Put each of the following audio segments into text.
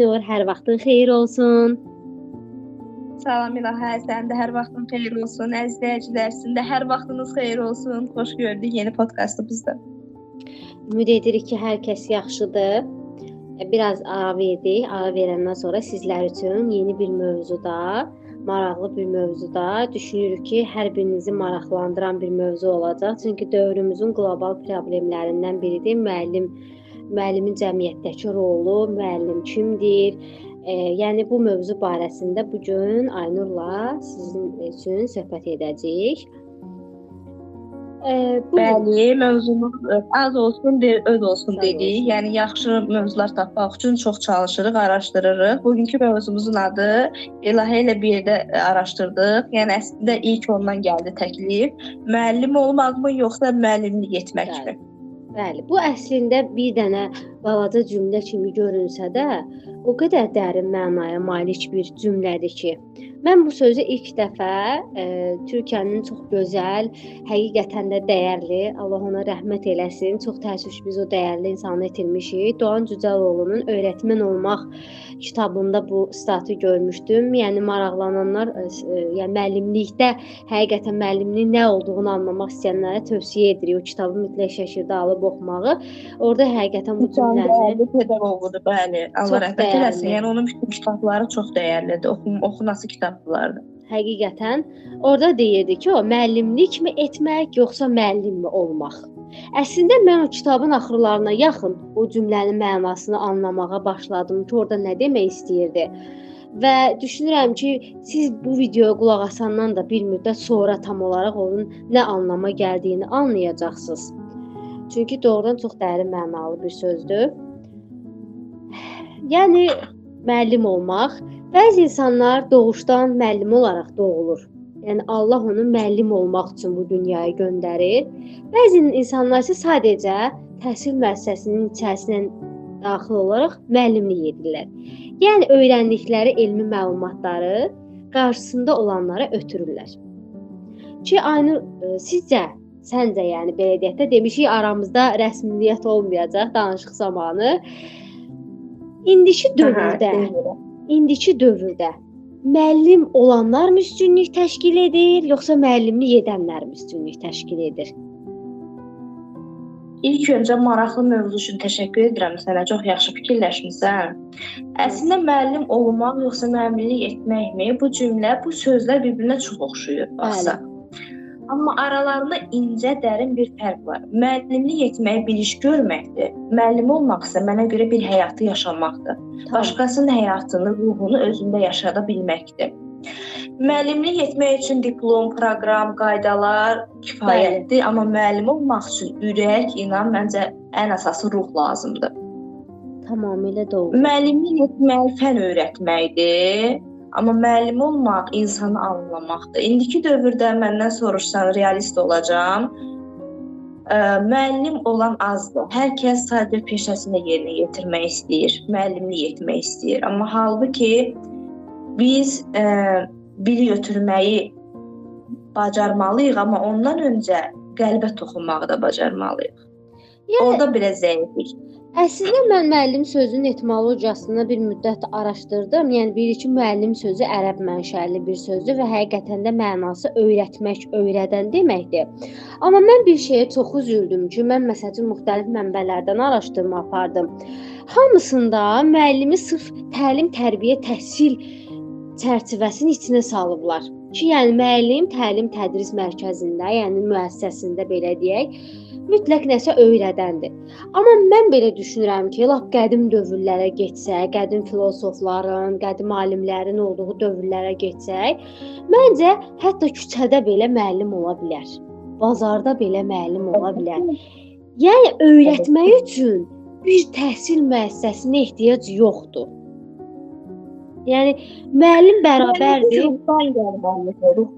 Aynur, hər vaxtın xeyir olsun. Salam İlahə, sənin də hər vaxtın xeyir olsun. Əziz izləyicilər, sizin də hər vaxtınız xeyir olsun. Xoş gördük yeni podkastımızda. Ümid edirik ki, hər kəs yaxşıdır. Biraz ara verdik. Ara verəndən sonra sizlər üçün yeni bir mövzuda, maraqlı bir mövzuda düşünürük ki, hər birinizi maraqlandıran bir mövzu olacaq. Çünki dövrümüzün qlobal problemlərindən biridir müəllimin cəmiyyətdəki rolu, müəllim kimdir? Yəni bu mövzu barəsində bu gün Aynurla sizin üçün söhbət edəcəyik. Bəli, mövzumuz az olsun, öz olsun dedik. Yəni yaxşı mövzular tapmaq üçün çox çalışırıq, araşdırırıq. Bugünkü mövzumuzun adı İlahə ilə bir yerdə araşdırdıq. Yəni əslində ilk ondan gəldi təklif. Müəllim olmaqmı yoxsa müəllimlik etməkmi? Bəli, bu əslində bir dənə balaca cümlə kimi görünsə də, o qədər dərin mənaya malik bir cümlədir ki, mən bu sözü ilk dəfə Türkiyənin çox gözəl, həqiqətən də dəyərli, Allah ona rəhmət eləsin, çox təəssüf ki, biz o dəyərli insanı itirmişik. Doğan Cücəloğlu'nun Öyrətmən olmaq kitabında bu statı görmüşdüm. Yəni maraqlananlar, yəni müəllimlikdə həqiqətən müəllimliyin nə olduğunu anlamaq istəyənlərə tövsiyə edirik o kitabı mütləq şəkildə alıb oxumağı. Orada həqiqətən bu cümləni pedaqoqdur, bəli. Allah rəhmət eləsin. Yəni onun bütün kitabları çox dəyərlidir. Oxunası kitablardır. Həqiqətən orada deyirdi ki, o müəllimlikmi etmək yoxsa müəllimmi olmaq. Əslində mən o kitabın axırlarına yaxın o cümlənin mənasını anlamağa başladım ki, orada nə demək istəyirdi. Və düşünürəm ki, siz bu videoya qulaq asandan da bir müddət sonra tam olaraq onun nə anlama gəldiyini anlayacaqsınız. Çünki doğrudan çox dərin mənalı bir sözdür. Yəni müəllim olmaq, bəzi insanlar doğuşdan müəllim olaraq doğulur. Yəni Allah onu müəllim olmaq üçün bu dünyaya göndərir. Bəzi insanlar isə sadəcə təhsil müəssisəsinin içərisinə daxil olaraq müəllimlik edirlər. Yəni öyrəndikləri elmi məlumatları qarşısında olanlara ötürürlər. Ki Aynur, səncə yəni belə deyək də demişik aramızda rəsmiyyət olmayacaq danışıq zamanı. İndiki dövrdə müəllim olanlar mı üstünlük təşkil edir, yoxsa müəllimlik edənlər mi üstünlük təşkil edir? İlk öncə maraqlı mövzu üçün təşəkkür edirəm sənə. Çox yaxşı fikirləşmisən. Əslində müəllim olmaq yoxsa müəllimlik etməkmi? Bu cümlə, bu sözlər bir-birinə çox oxşuyur baxsaq. Amma aralarında incə, dərin bir fərq var. Müəllimlik etmək bir iş görməkdir. Müəllim olmaq isə mənə görə bir həyatı yaşamaqdır. Başqasının həyatını, ruhunu özündə yaşada bilməkdir. Müəllimlik etmək üçün diplom, proqram, qaydalar kifayətdir, amma müəllim olmaq üçün ürək, inan, məncə ən əsası ruh lazımdır. Tamamilə doğru. Müəllimlik etmək fən öyrətməkdir. Amma müəllim olmaq insanı anlamaqdır. İndiki dövrdə məndən soruşsan, realist olacağam. Müəllim olan azdır. Hər kəs sadəcə peşəsini yerinə yetirmək istəyir, müəllimlik etmək istəyir. Amma halbuki biz bili götürməyi bacarmalıyıq, amma ondan öncə qəlbə toxunmağı da bacarmalıyıq. Orada biraz zəiflik. Əslində mən müəllim sözünün etimologiyasını bir müddət araşdırdım. Yəni bilir ki, müəllim sözü ərəb mənşəli bir sözdür və həqiqətən də mənası öyrətmək, öyrədən deməkdir. Amma mən bir şeyə çox üzüldüm ki, mən məsələn müxtəlif mənbələrdən araşdırma apardım. Hamısında müəllimi sırf təlim, tərbiyə, təhsil çərçivəsinin içinə salıblar. Ki, yəni müəllim təlim, tədris mərkəzində, yəni müəssisəsində belə deyək, mütləq nəsə öyrədəndir. Amma mən belə düşünürəm ki, lap qədim dövrlərə getsək, qədim filosofların, qədim alimlərin olduğu dövrlərə getsək, məncə hətta küçədə belə müəllim ola bilər. Bazarda belə müəllim ola bilər. Yəni öyrətmək üçün bir təhsil müəssisəsinə ehtiyac yoxdur. Yəni müəllim bərabərdir. Ruhdan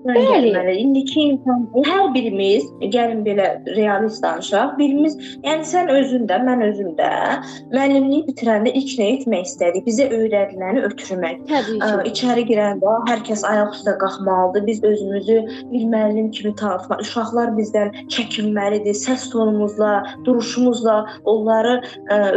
Bəli. gəlməli. İndiki insan, hər birimiz, gəlin belə realist danışaq, birimiz, yəni sən özün də, mən özüm də müəllimliyi bitirəndə ilk nə etmək istədik? Bizə öyrədiləni ötürmək. Təbii ki. İçəri girəndə hər kəs ayaq üstə qalxmalıdır. Biz özümüzü bir müəllim kimi tanıtmalıyıq. Uşaqlar bizdən çəkinməlidir. Səs tonumuzla, duruşumuzla onları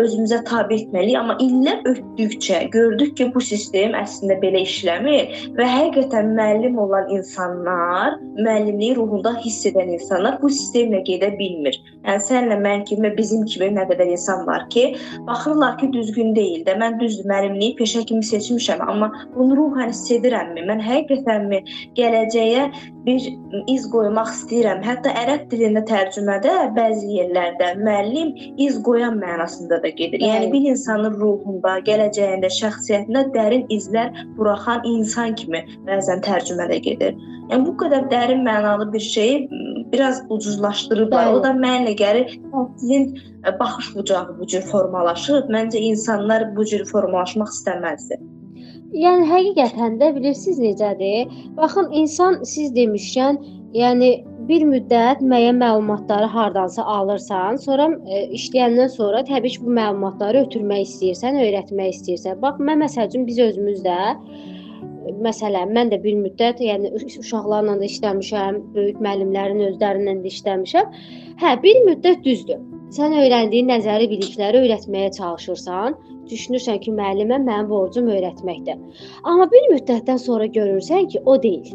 özümüzə tabe etməliyik. Amma illər ötdükcə gördük ki, bu sistem əslində belə işləmir və həqiqətən müəllim olan insanlar, müəllimliyi ruhunda hiss edən insanlar bu sistemlə gedə bilmir. Yəni sənlə mən kimi, bizim kimi nə qədər insan var ki, baxırlar ki, düzgün deyil də. Mən düzdür, müəllimliyi peşə kimi seçmişəm, amma bunu ruhən hiss edirəmmi? Mən həqiqətənmi gələcəyə bir iz qoymaq istəyirəm? Hətta ərəb dilində tərcümədə bəzi yerlərdə müəllim iz qoyan mənasında da gedir. Yəni bir insanın ruhunda, gələcəyində, şəxsiyyətində dərin izlər buraxan insan kimi bəzən tərcümədə gedir. Yəni bu qədər dərin mənalı bir şeyi biraz ucuzlaşdırıblar. O da mənlə gəlir, sizin baxış bucağı bu cür formalaşıb. Məncə insanlar bu cür formalaşmaq istəməzdi. Yəni həqiqətən də bilirsiniz necədir? Baxın, insan siz demişkən, yəni bir müddət müəyyən məlumatları hardansa alırsan, sonra işləyəndən sonra təbii ki, bu məlumatları ötürmək istəyirsən, öyrətmək istəyirsən. Bax, mən məsəl üçün biz özümüz də məsələn, mən də bir müddət, yəni uşaqlarla da işləmişəm, böyük müəllimlərin özlərindən də işləmişəm. Hə, bir müddət düzdür. Sən öyrəndiyin nəzəri bilikləri öyrətməyə çalışırsan, düşünürsən ki, müəllimə mənim borcum öyrətməkdir. Amma bir müddətdən sonra görürsən ki, o deyil.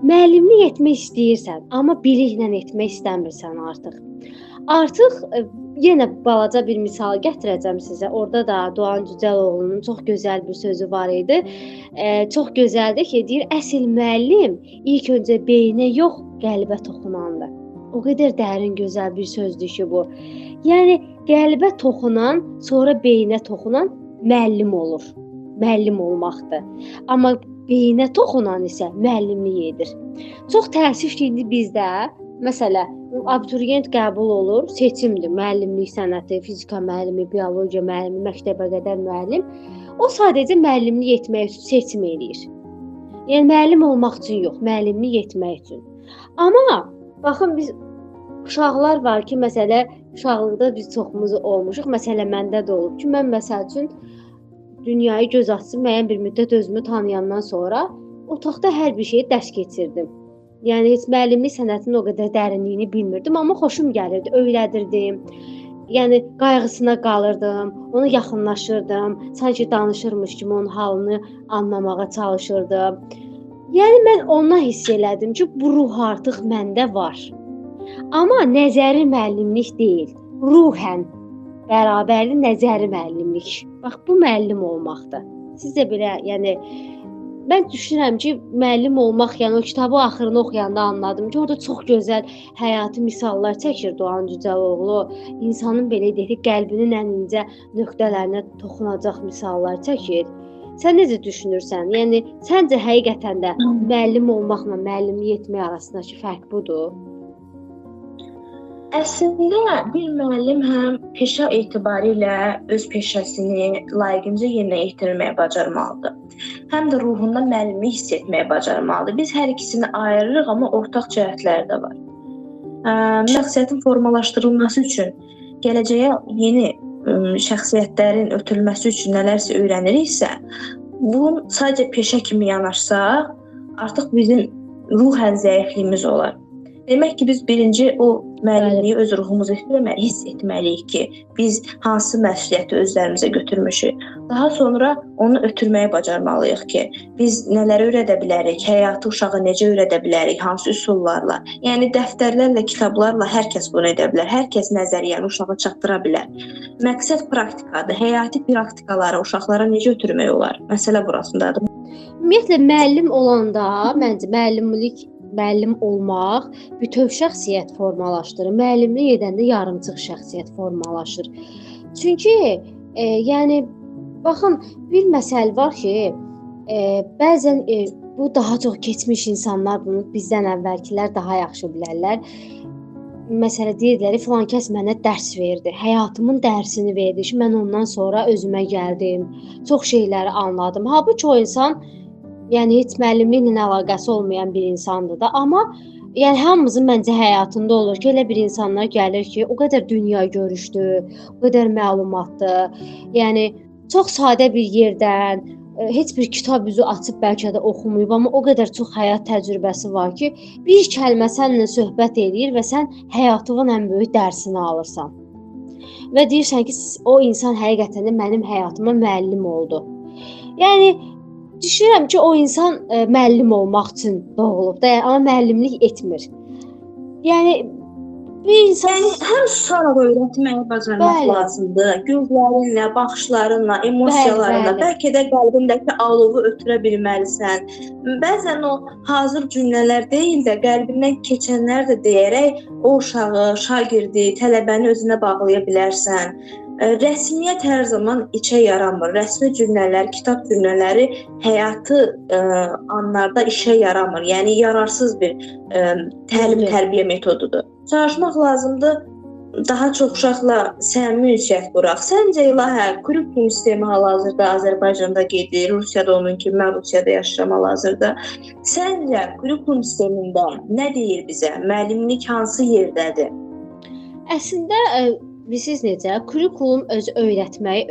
Müəllimlik etmək istəyirsən, amma biliklə etmək istəmirsən artıq. Artıq yenə balaca bir misal gətirəcəm sizə. Orada da Doğan Cücəloğlunun çox gözəl bir sözü var idi. Çox gözəldir ki, deyir, əsl müəllim ilk öncə beyinə yox, qəlbə toxunandır. O qədər dərin, gözəl bir sözdür ki, bu. Yəni qəlbə toxunan, sonra beyinə toxunan müəllim olur. Müəllim olmaqdır. Amma beyinə toxunan isə müəllimlik edir. Çox təəssüf ki, indi bizdə məsələn, abituriyent qəbul olur, seçimdir, müəllimlik sənəti, fizika müəllimi, biologiya müəllimi, məktəbə qədər müəllim. O sadəcə müəllimlik etmək üçün seçim eləyir. Yəni müəllim olmaq üçün yox, müəllimlik etmək üçün. Amma baxın, biz uşaqlar var ki, məsələn, uşaqlıqda biz çoxumuz olmuşuq. Məsələn, məndə də olub ki, mən məsəl üçün dünyayı göz açıb müəyyən bir müddət özümü tanıyandan sonra otaqda hər bir şeyi dərs keçirdim. Yəni heç müəllimlik sənətinin o qədər dərinliyini bilmirdim, amma xoşum gəlirdi, öyrədirdim. Yəni qayğısına qalırdım, ona yaxınlaşırdım, sanki danışırmış kimi onun halını anlamağa çalışırdım. Yəni mən ondan hiss elədim ki, bu ruh artıq məndə var. Amma nəzəri müəllimlik deyil, ruhən bərabərli nəzəri müəllimlik. Bax, bu müəllim olmaqdır. Siz də belə, yəni mən düşünürəm ki, müəllim olmaq, yəni o kitabı axırını oxuyanda anladım ki, orada çox gözəl həyati misallar çəkir Doğan Cücəloğlu. İnsanın belə deyək, qəlbinin ən incə nöqtələrinə toxunacaq misallar çəkir. Sən necə düşünürsən? Yəni səncə həqiqətən də müəllim olmaqla müəllimlik etmək arasındakı fərq budur? Əslində bir müəllim həm peşə etibarilə öz peşəsini layiqincə yerinə yetirməyə bacarmalıdır. Həm də ruhunda müəllimlik hiss etməyə bacarmalıdır. Biz hər ikisini ayırırıq, amma ortaq cəhətləri də var. Şəxsiyyətin formalaşdırılması üçün, gələcəyə yeni şəxsiyyətlərin ötürülməsi üçün nələrsə öyrəniriksə, bu sadəcə peşə kimi yanaşsaq, artıq bizim ruhən zəifliyimiz olar. Demək ki, biz birinci o müəllimliyi öz ruhumuzda hiss etməliyik ki, biz hansı məsuliyyəti özlərimizə götürmüşük. Daha sonra onu ötürməyə bacarmalıyıq ki, biz nələri öyrədə bilərik, həyatı uşağa necə öyrədə bilərik, hansı üsullarla. Yəni dəftərlərlə, kitablarla hər kəs bunu edə bilər, hər kəs nəzəriyyəni uşağa çatdıra bilər. Məqsəd praktikadır, həyati praktikaları uşaqlara necə ötürmək olar? Məsələ burasındadır. Ümumiyyətlə, müəllim olanda, məncə müəllim olmaq bütöv şəxsiyyət formalaşdırır. Müəllimlik edəndə yarımçıq şəxsiyyət formalaşır. Çünki yəni baxın, bir məsələ var ki, bəzən bu daha çox keçmiş insanlar bunu bizdən əvvəlkilər daha yaxşı bilərlər. məsələ deyirlər, filan kəs mənə dərs verdi. Həyatımın dərsini verdi ki, mən ondan sonra özümə gəldim. Çox şeyləri anladım. Halbuki o insan yəni heç müəllimliklə əlaqəsi olmayan bir insandır da, amma yəni hamımızın məncə həyatında olur ki, elə bir insanlar gəlir ki, o qədər dünya görüşdü, o qədər məlumatlı. Yəni çox sadə bir yerdən, heç bir kitab üzü açıb bəlkə də oxumayıb, amma o qədər çox həyat təcrübəsi var ki, bir kəlmə səninlə söhbət eləyir və sən həyatının ən böyük dərsini alırsan. Və deyirsən ki, o insan həqiqətən də mənim həyatıma müəllim oldu. Yəni düşünürəm ki, o insan müəllim olmaq üçün doğulub da, amma müəllimlik etmir. Yəni bir insan həm susaraq öyrətməyi bacarmaq lazımdır. Gözlərinlə, baxışlarınla, emosiyalarınla, bəlkə də qəlbindəki alovu ötürə bilməlisən. Bəzən o hazır cümlələr deyil də qəlbindən keçənlər də deyərək o uşağı, şagirdi, tələbəni özünə bağlaya bilərsən. Rəsmiyyət hər zaman içə yaramır. Rəsmi cümlələr, kitab cümlələri həyatı anlarda işə yaramır. Yəni yararsız bir təlim-tərbiyə metodudur. Çalışmaq lazımdır. Daha çox uşaqla səmimi ünsiyyət quraq. Səncə İlahə, kurikulum sistemi hal-hazırda Azərbaycanda gedir, Rusiyada onun kimi, mən Rusiyada yaşayıram hal-hazırda. Səncə kurikulum sistemində nə deyir bizə? Müəllimlik hansı yerdədir? Əslində bilirsiniz necə? Kurikulum öz öyrətməyi,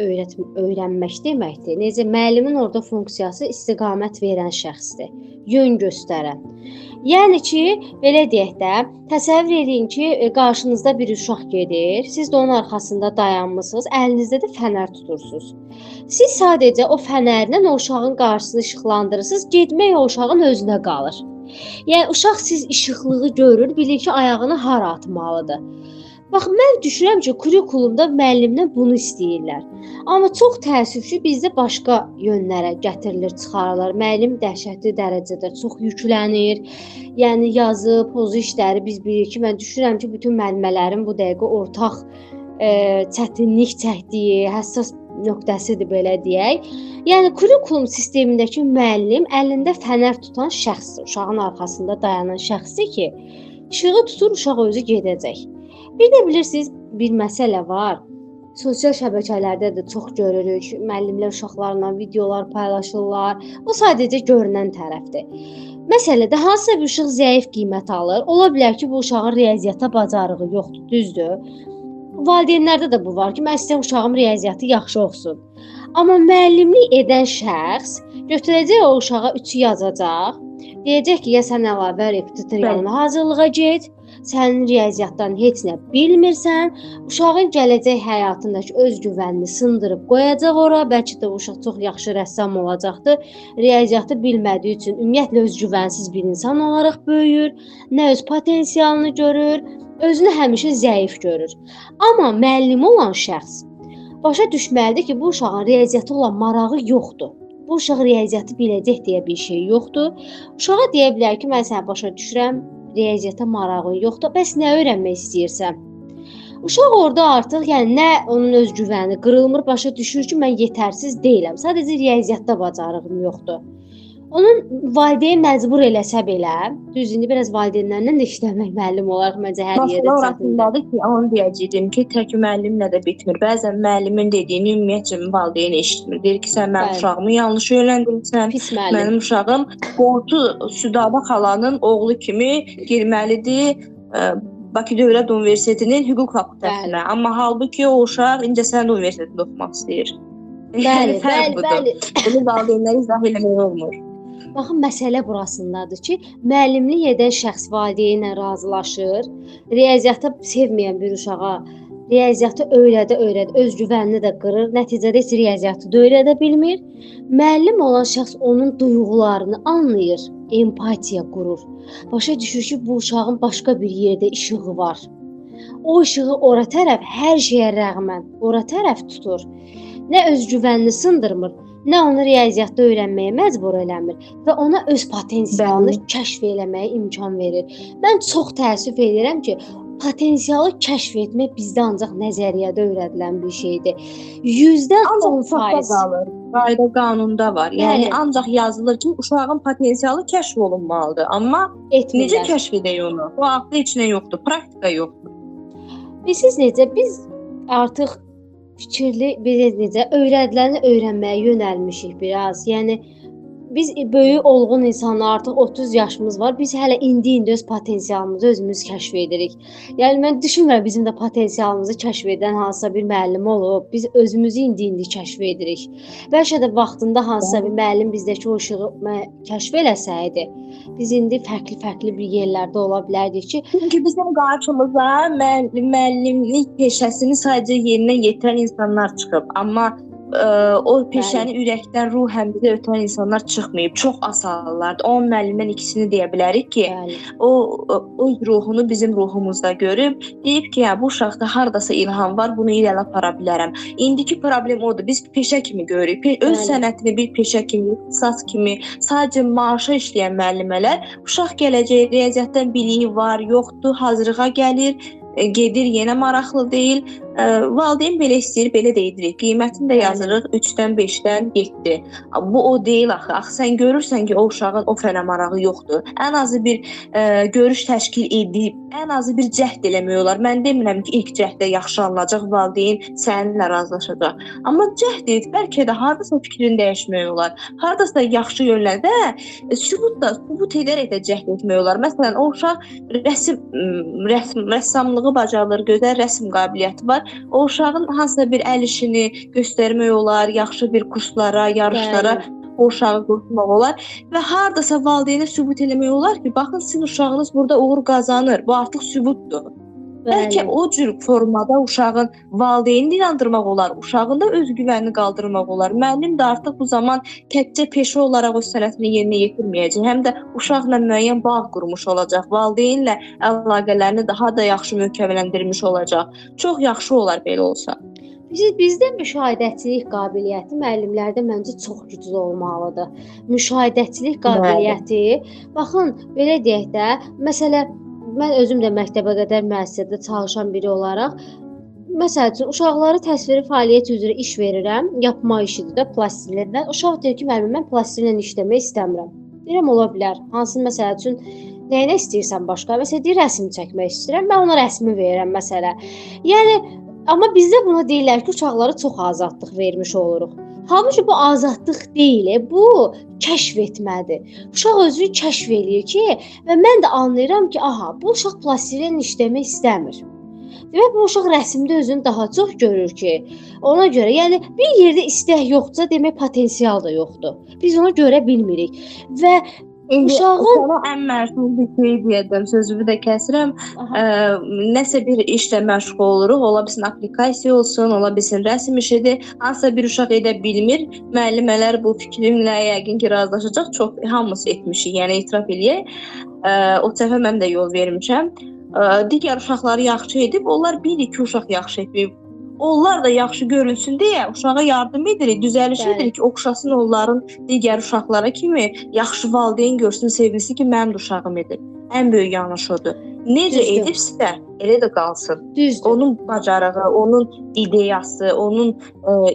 öyrənmək deməkdir. Necə müəllimin orada funksiyası istiqamət verən şəxsdir, yön göstərən. Yəni ki, belə deyək də, təsəvvür edin ki, qarşınızda bir uşaq gedir, siz də onun arxasında dayanmısınız, əlinizdə də fənər tutursunuz. Siz sadəcə o fənərlə o uşağın qarşısını işıqlandırırsınız, getmək o uşağın özünə qalır. Yəni uşaq siz işıqlığı görür, bilir ki, ayağını hara atmalıdır. Bax, mən düşünürəm ki, kurikulumda müəllimdən bunu istəyirlər. Amma çox təəssüf ki, bizdə başqa yönlərə gətirilir, çıxarılır. Müəllim dəhşətli dərəcədə çox yüklənir. Yəni yazı, pozu işləri biz bilirik ki, mən düşünürəm ki, bütün müəllimələrin bu dəqiqə ortaq çətinlik çəkdiyi, həssas nöqtəsidir belə deyək. Yəni kurikulum sistemindəki müəllim əlində fənər tutan şəxsdir, uşağın arxasında dayanan şəxsdir ki, işığı tutur, uşaq özü gedəcək. Bir də bilirsiniz, bir məsələ var. Sosial şəbəkələrdə də çox görürük. Müəllimlər uşaqlarla videolar paylaşırlar. O sadəcə görünən tərəfdir. Məsələdə hansısa bir uşaq zəif qiymət alır. Ola bilər ki, bu uşağın riyaziyyata bacarığı yoxdur, düzdür. Valideynlərdə də bu var ki, mən istəyirəm uşağım riyaziyyatı yaxşı oxusun. Amma müəllimlik edən şəxs götürəcək o uşağa 3-ü yazacaq. Deyəcək ki, ya sən əlavə repetitor yanına hazırlığa get, sənin riyaziyyatdan heç nə bilmirsən, uşağın gələcək həyatındakı özgüvənini sındırıb qoyacaq ora, bəlkə də uşaq çox yaxşı rəssam olacaqdır, riyaziyyatı bilmədiyi üçün ümumiyyətlə özgüvənsiz bir insan olaraq böyüyür, nə öz potensialını görür, özünü həmişə zəif görür. Amma müəllim olan şəxs başa düşməlidir ki, bu uşağın riyaziyyata olan marağı yoxdur. Bu uşaq riyaziyyatı biləcək deyə bir şey yoxdur. Uşağa deyə bilər ki, mən səni başa düşürəm, riyaziyyata marağın yoxdur, bəs nə öyrənmək istəyirsən? Uşaq orada artıq, yəni nə onun özgüvəni qırılmır, başa düşür ki, mən yetərsiz deyiləm. Sadəcə riyaziyyatda bacarığım yoxdur. Onun valideyn məcbur eləsə belə, düz indi biraz valideynlərlə də işləmək müəllim olaraq məncə hər yerdə çətindir. Orasındadır ki, onu deyəcəydim ki, tək müəllimlə də bitmir. Bəzən müəllimin dediyini ümumiyyətcə valideyn eşitmir. Deyir ki, sən mənim uşağımı yanlış yönləndirirsən. Mənim uşağım Qortu Südabə xalanın oğlu kimi girməlidir Bakı Dövlət Universitetinin hüquq fakültəsinə. Amma halbuki o uşaq İncəsənət Universitetində oxumaq istəyir. Bəli. Bunu valideynlər izah eləmək olmur. Baxın, məsələ burasındadır ki, müəllimlik edən şəxs valideynlə razılaşır, riyaziyyatı sevməyən bir uşağa riyaziyyatı öyrədə, özgüvənini də qırır, nəticədə heç riyaziyyatı da öyrədə bilmir. Müəllim olan şəxs onun duyğularını anlayır, empatiya qurur. Başa düşür ki, bu uşağın başqa bir yerdə işığı var. O işığı ora tərəf hər şeyə rəğmən ora tərəf tutur. Nə özgüvənini sındırmır, nə onu riyaziyyatda öyrənməyə məcbur eləmir və ona öz potensialını kəşf eləməyə imkan verir. Mən çox təəssüf edirəm ki, potensialı kəşf etmək bizdə ancaq nəzəriyyədə öyrədilən bir şeydir. 10% qayda qanunda var. Yəni Bəli. ancaq yazılır ki, uşağın potensialı kəşf olunmalıdır. Amma necə Etmirlər. kəşf edək onu? Bu haqda heç nə yoxdur, praktika yoxdur. Bilirsiniz necə? Biz artıq fikirli, biz necə öyrədiləni öyrənməyə yönəlmişik biraz. Yəni biz böyük olğun insanlar, artıq 30 yaşımız var. Biz hələ indi öz potensialımızı özümüz kəşf edirik. Yəni mən düşünmürəm bizim də potensialımızı kəşf edən hansısa bir müəllim olub. Biz özümüzü indi kəşf edirik. Bəlkə də vaxtında hansısa bir müəllim bizdəki o işığı kəşf eləsəydi, biz indi fərqli bir yerlərdə ola bilərdik ki, çünki bizim qarşımıza müəllimlik peşəsini sadəcə yerinə yetirən insanlar çıxıb, amma o peşəni ürəkdən, ruhən bizə ötən insanlar çıxmayıb. Çox asallardır. 10 müəllimdən ikisini deyə bilərik ki, o ruhunu bizim ruhumuzda görüb, deyib ki, bu uşaqda hardasa ilham var, bunu irəli apara bilərəm. İndiki problem odur. Biz peşə kimi görürük. Öz sənətini bir peşə kimi, ixtisas kimi, sadəcə maaşa işləyən müəllimələr, uşaq gələcək, riyaziyyatdan biliyi var, yoxdur, hazırlığa gəlir, gedir, yenə maraqlı deyil. Valideyn belə istəyir, belə də edirik. Qiymətini də yazırıq 3-dən 5-dən 7. Bu o deyil axı. Axı sən görürsən ki, o uşağın o fənə marağı yoxdur. Ən azı bir görüş təşkil edib, ən azı bir cəhd eləmək olar. Mən demirəm ki, ilk cəhdə yaxşı alınacaq, valideyn səninlə razılaşacaq. Amma cəhd edib, bəlkə də hardasa fikrini dəyişmək olar. Hardasa yaxşı yönlərdə sübut edərək də cəhd etmək olar. Məsələn, o uşaq rəssamlığı bacarır, gözəl rəsm qabiliyyəti var. O uşağın hansısa bir əl işini göstərmək olar, yaxşı bir kurslara, yarışlara o uşağı qoşmaq olar və hardasa valideynə sübut eləmək olar ki, baxın sizin uşağınız burada uğur qazanır. Bu artıq sübutdur. Bəlkə o cür formada uşağın valideynini inandırmaq olar, uşağın da özgüvənini qaldırmaq olar. Müəllim də artıq bu zaman təkcə peşə olaraq o sənətini yerinə yetirməyəcək, həm də uşaqla müəyyən bağ qurmuş olacaq, valideynlə əlaqələrini daha da yaxşı möhkəmləndirmiş olacaq. Çox yaxşı olar belə olsa. Bizdə müşahidəçilik qabiliyyəti müəllimlərdə məncə çox güclü olmalıdır. Müşahidəçilik qabiliyyəti, baxın, belə deyək də, məsələn, mən özüm də məktəbə qədər müəssisədə çalışan biri olaraq, məsəl üçün, uşaqları təsviri fəaliyyət üzrə iş verirəm, yapma işidir də plastilinlə. Uşaq deyir ki, müəllim, mən plastilinlə işləmək istəmirəm. Deyirəm, ola bilər. Hansı, məsəl üçün, nəyinə istəyirsən başqa? Məsələn, deyir, rəsm çəkmək istəyirəm, mən ona rəsmi verirəm, məsələ. Yəni, amma bizdə buna deyirlər ki, uşaqlara çox azadlıq vermiş oluruq. Halbuki bu azadlıq deyil, bu kəşf etmədir. Uşaq özünü kəşf eləyir ki, və mən də anlayıram ki, aha, bu uşaq plastilinlə işləmək istəmir. Demək, bu uşaq rəsmdə özünü daha çox görür ki, ona görə, yəni bir yerdə istək yoxdursa, demək potensial da yoxdur. Biz onu görə bilmirik və uşağın ən məşhur bir şey deyəcəm, sözümü də kəsirəm. Nəsə bir işlə məşğul oluruq, ola bilsin aplikasiya olsun, ola bilsin rəsm işidir. Hansısa bir uşaq edə bilmir. Müəllimələr bu fikrimlə yəqin ki, razılaşacaq. Çox hamısı etmişik, yəni etiraf eləyək. O səfə mən də yol vermişəm. Digər uşaqları yaxşı edib, onlar 1-2 uşaq yaxşı edib. Onlar da yaxşı görünsün deyə uşağa yardım edirik, düzəliş edirik ki, oxşasın onların digər uşaqlara kimi, yaxşı valideyn görsün, sevilsin ki, mənim də uşağım edir. Ən böyük yanlış odur. Necə edirsə, elə də qalsın. Düzdür. Onun bacarığı, onun ideyası, onun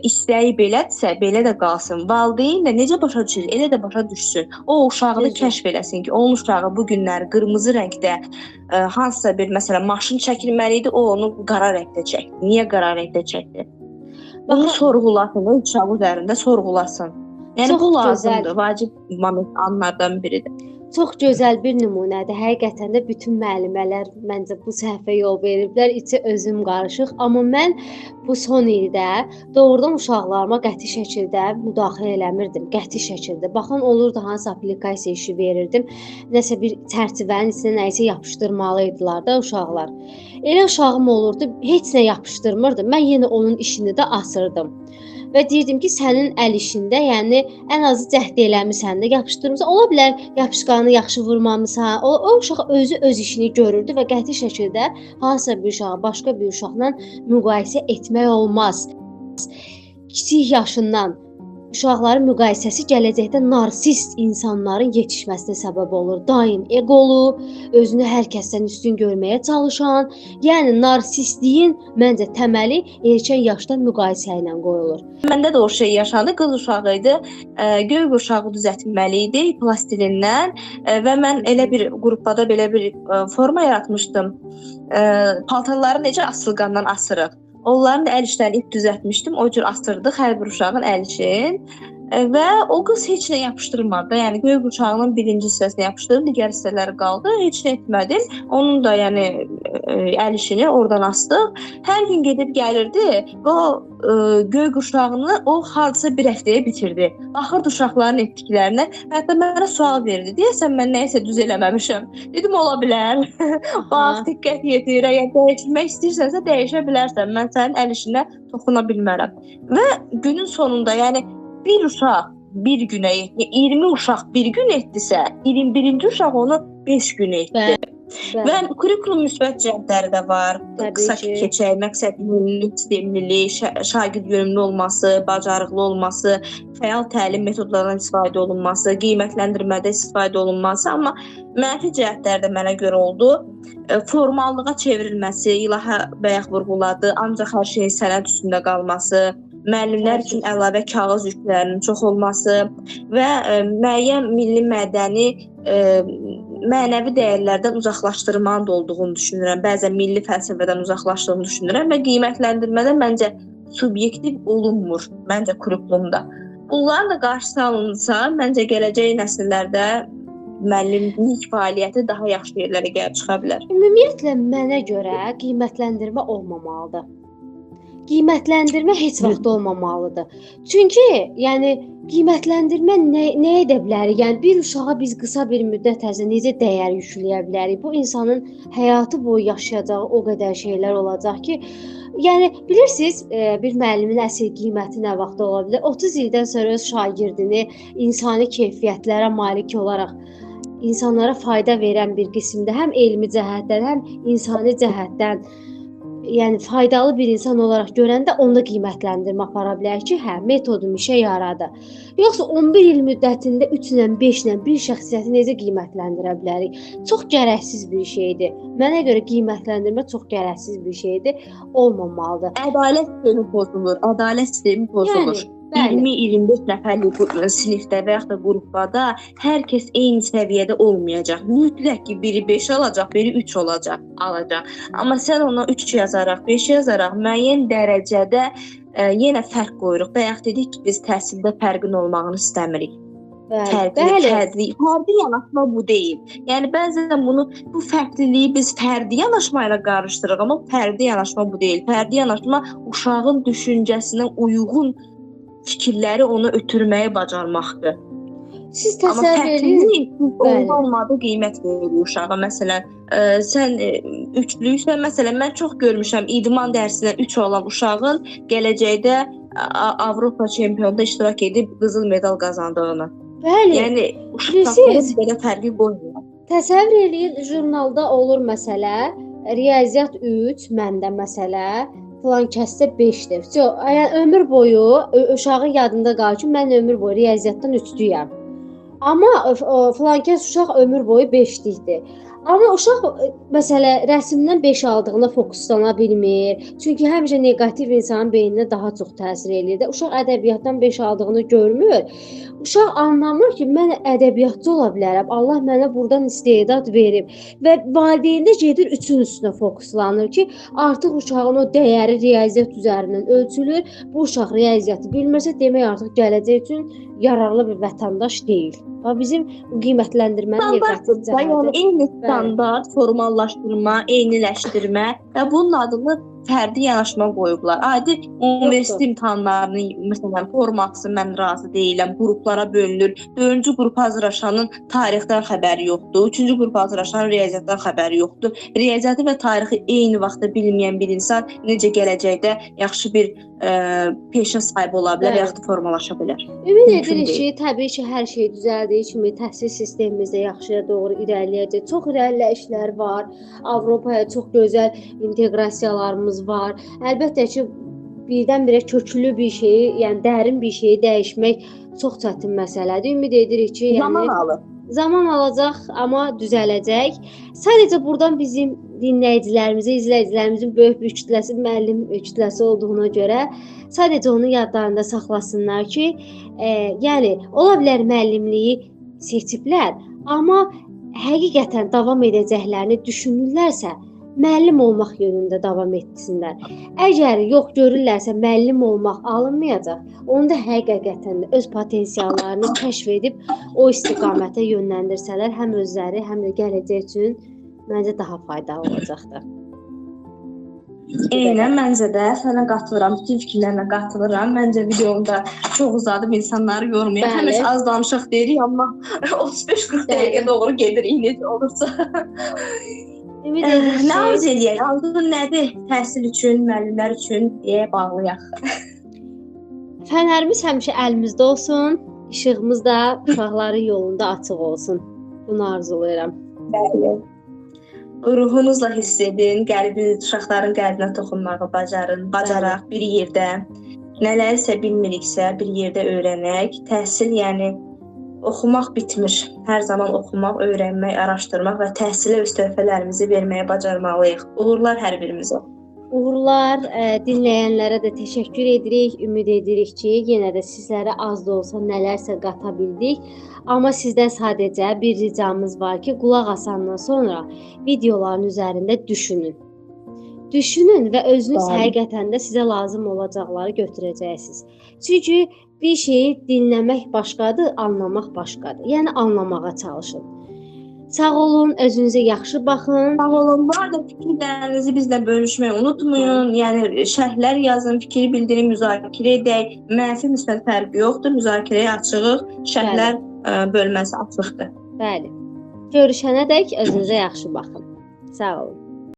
istəyi belədirsə, belə də qalsın. Valideyn də necə başa düşür, elə də başa düşsün. O uşağını kəşf eləsin ki, onun uşağı bu günləri qırmızı rəngdə hansısa bir, məsələn, maşın çəkilməli idi, o onu qara rəngdə çəkdi. Niyə qara rəngdə çəkdi? Bunu sorğulasın, o uşaq üzərində sorğulasın. Yəni bu lazımdır, vacib anlardan biridir. Çox gözəl bir nümunədir. Həqiqətən də bütün müəllimələr məncə bu səhvə yol veriblər. İçi özüm qarışıq, amma mən bu son ildə doğrudan uşaqlarıma qəti şəkildə müdaxilə eləmirdim. Qəti şəkildə. Baxın, olurdu hansı aplikasiya işi verirdim. Nəsə bir çərçivənin içinə nəyisə yapışdırmalı idilər də uşaqlar. Elə uşağım olurdu, heç nə yapışdırmırdım. Mən yenə onun işini də asırdım. Və deyirdim ki, sənin əl işində, yəni ən azı cəhd eləmisən də, yapışdırmısan. Ola bilər, yapışqanı yaxşı vurmamısan. O uşaq özü öz işini görürdü və qəti şəkildə hansısa bir uşağı başqa bir uşaqla müqayisə etmək olmaz. Kiçik yaşından uşaqların müqayisəsi gələcəkdə narsist insanların yetişməsinə səbəb olur. Daim eqolu, özünü hər kəsdən üstün görməyə çalışan, yəni narsistliyin məncə təməli erkən yaşda müqayisə ilə qoyulur. Məndə də o şey yaşandı. Qız uşağı idi. Göy qurşağı düzəltməli idi plastilindən və mən elə bir qrupada belə bir forma yaratmışdım. Paltarları necə asılqandan asırıq. Onların da əl işlərini ip düzəltmişdim. O cür asırdıq hər bir uşağın əl işin. Və o qız heç nə yapışdırmadı. Yəni göy qurşağının birinci hissəsini yapışdırdı, digər hissələri qaldı. Heç nə etmədim. Onun da yəni əl işini oradan asdıq. Hər gün gedib gəlirdi. O göy qurşağını o hardasa bir həftəyə bitirdi. Baxırdı uşaqların etdiklərinə. Hətta mənə sual verdi. Deyəsən mən nəyisə düz eləməmişəm. Dedim ola bilər. Bax, diqqət yetir. Yəni dəyişmək istəyirsənsə dəyişə bilərsən. Mən sənin əl işinə toxuna bilmərəm. Və günün sonunda yəni bir uşaq bir günə etdi, 20 uşaq bir gün etdisə, 21-ci uşaq onu 5 gün etdi. Və kurikulum müsbət cəhətləri də var. Qısa keçək, məqsədlilik, sistemlilik, şagird yönümlü olması, bacarıqlı olması, fəal təlim metodlarından istifadə olunması, qiymətləndirmədə istifadə olunması, amma mənfi cəhətlər də mənə görə oldu. Formallığa çevrilməsi, İlahə bayaq vurğuladı, ancaq hər şeyin sənəd üstündə qalması, müəllimlər üçün əlavə kağız yüklərinin çox olması və müəyyən milli mədəni mənəvi dəyərlərdən uzaqlaşdırmanın da olduğunu düşünürəm. Bəzən milli fəlsəfədən uzaqlaşdığını düşünürəm və qiymətləndirmədə məncə subyektiv olunmur, məncə kurikulumda. Bunların da qarşısı alınsa, məncə gələcək nəsillərdə müəllimlik fəaliyyəti daha yaxşı yerlərə gəlib çıxa bilər. Ümumiyyətlə mənə görə qiymətləndirmə olmamalıdır. Qiymətləndirmə heç vaxt olmamalıdır. Çünki, yəni qiymətləndirmə nə edə bilər? Yəni bir uşağa biz qısa bir müddət ərzində necə dəyər yükləyə bilərik? Bu insanın həyatı boyu yaşayacağı o qədər şeylər olacaq ki, yəni bilirsiniz, bir müəllimin əsl qiyməti nə vaxt ola bilər? 30 ildən sonra öz şagirdini insani keyfiyyətlərə malik olaraq insanlara fayda verən bir qismdə həm elmi cəhətdən, həm insani cəhətdən yəni faydalı bir insan olaraq görəndə onda qiymətləndirmə apara bilər ki, hə, metodum işə yaradı. Yoxsa 11 il müddətində 3 ilə 5 ilə bir şəxsiyyəti necə qiymətləndirə bilərik? Çox gərəksiz bir şeydir. Mənə görə qiymətləndirmə çox gərəksiz bir şeydir, olmamalıdır. Ədalət sistemi pozulur, ədalət sistemi pozulur. Yəni 20-25 nəfərlik sinifdə və yaxud da qrupda hər kəs eyni səviyyədə olmayacaq. Mütləq ki, biri 5 alacaq, biri 3 alacaq. Amma sən ona 3 yazaraq, 5 yazaraq müəyyən dərəcədə yenə fərq qoyuruq. Bayaq dedik ki, biz təhsildə fərqin olmağını istəmirik. Fərqli yanaşma bu deyil. Yəni bəzən bu fərqliliyi biz fərdi yanaşma ilə qarışdırırıq, amma fərdi yanaşma bu deyil. Fərdi yanaşma uşağın düşüncəsinə uyğun fikirləri ona ötürməyi bacarmaqdır. Siz təsəvvür edin, olmadı qiymət verilir uşağa. Məsələn, sən üçlüysən, məsələn, mən çox görmüşəm idman dərsinə 3 olan uşağın gələcəkdə Avropa çempionunda iştirak edib qızıl medal qazandığını. Bəli. Yəni uşaqlar belə fərqli qoymuyor. Təsəvvür edin, jurnalda olur məsələ, riyaziyyat 3, məndə məsələ falan kəsdə 5-dir. Yəni ömür boyu uşağın yadında qalır ki, mən ömür boyu riyaziyyatdan 3-lüyəm. Amma falan kəs uşaq ömür boyu 5-likdir. Amma uşaq məsələ rəsmdən 5 aldığına fokuslana bilmir. Çünki həmişə neqativ insanın beyninə daha çox təsir eləyir. Uşaq ədəbiyyatdan 5 aldığını görmür. Uşaq anlamır ki, mən ədəbiyyatçı ola bilərəm. Allah mənə burdan istedad verib və valideyn də gedir 3-ün üstünə fokuslanır ki, artıq uşağın o dəyəri riyaziyyat üzərindən ölçülür. Bu uşaq riyaziyyatı bilmirsə, demək artıq gələcək üçün yararlı bir vətəndaş deyil. Və bizim qiymətləndirmənin neqativ cəhəti. Yəni eyni standart, formallaşdırma, eyniləşdirmə və bunun adını fərdi yanaşma qoyublar. Adi universitet imtahanlarının məsələn forması mən razı deyiləm. Qruplara bölünür. 4-cü qrupa hazırlaşanın tarixdən xəbəri yoxdur. 3-cü qrupa hazırlaşanın riyaziyyatdan xəbəri yoxdur. Riyaziyyatı və tarixi eyni vaxtda bilməyən bir insan necə gələcəkdə yaxşı bir peşə sahibi ola bilər, yaxud formalaşa bilər. Ümid edirik ki, təbii ki, hər şey düzəldiyi kimi təhsil sistemimizdə yaxşıya doğru irəliləyəcək. Çox irəliləyişlər var. Avropaya çox gözəl inteqrasiyalarımız var. Əlbəttə ki, birdən-birə köklü bir şeyi, yəni dərin bir şeyi dəyişmək çox çətin məsələdir. Ümid edirik ki, Zaman alır. Zaman alacaq, amma düzələcək. Sadəcə buradan bizim dinləyicilərimizin, izləyicilərimizin böyük bir kütləsi müəllim kütləsi olduğuna görə sadəcə onu yadlarında saxlasınlar ki, yəni ola bilər müəllimliyi seçiblər, amma həqiqətən davam edəcəklərini düşünürlərsə, müəllim olmaq yönündə davam etsinlər. Əgər yox görürlərsə müəllim olmaq alınmayacaq, onda həqiqətən də öz potensiallarını kəşf edib o istiqamətə yönləndirsələr, həm özləri, həm də gələcək üçün məncə daha faydalı olacaqdır. Eynən, məncə də sənə qatılıram, bütün fikirlərinə qatılıram. Məncə videomda çox uzadıb insanları yormayaq. Həmişə az danışaq deyirik, amma 35-40 dəqiqə doğru gedirik necə olursa. Nə arzu eləyək? Arzun nədir? Təhsil üçün, müəllimlər üçün deyə bağlayaq. Fənərimiz həmişə əlimizdə olsun, işığımız da uşaqların yolunda açıq olsun. Bunu arzulayıram. Bəli. Ruhunuzla hiss edin, qəlbiniz, uşaqların qəlbinə toxunmağı bacaraq bir yerdə. Nələrsə bilmiriksə bir yerdə öyrənək. Təhsil, yəni oxumaq bitmir. Hər zaman oxumaq, öyrənmək, araşdırmaq və təhsilə öz töhfələrimizi verməyə bacarmalıyıq. Uğurlar hər birimizə. Uğurlar, dinləyənlərə də təşəkkür edirik. Ümid edirik ki, yenə də sizlərə az da olsa nələrsə qata bildik. Amma sizdən sadəcə bir ricamız var ki, qulaq asandan sonra videoların üzərində düşünün. Düşünün və özünüz həqiqətən də sizə lazım olacaqları götürəcəksiniz. Çünki bir şeyi dinləmək başqadır, anlamaq başqadır. Yəni anlamağa çalışın. Sağ olun, özünüzə yaxşı baxın. Sağ olun. Bu arada fikirlərinizi bizlə bölüşməyi unutmayın. Yəni şərhlər yazın, fikir bildirin, müzakirə edək. Mənfi müsbət fərqi yoxdur. Müzakirəyə açığıq. Şərhlər bölməsi açıqdır. Bəli. Görüşənədək özünüzə yaxşı baxın. Sağ olun.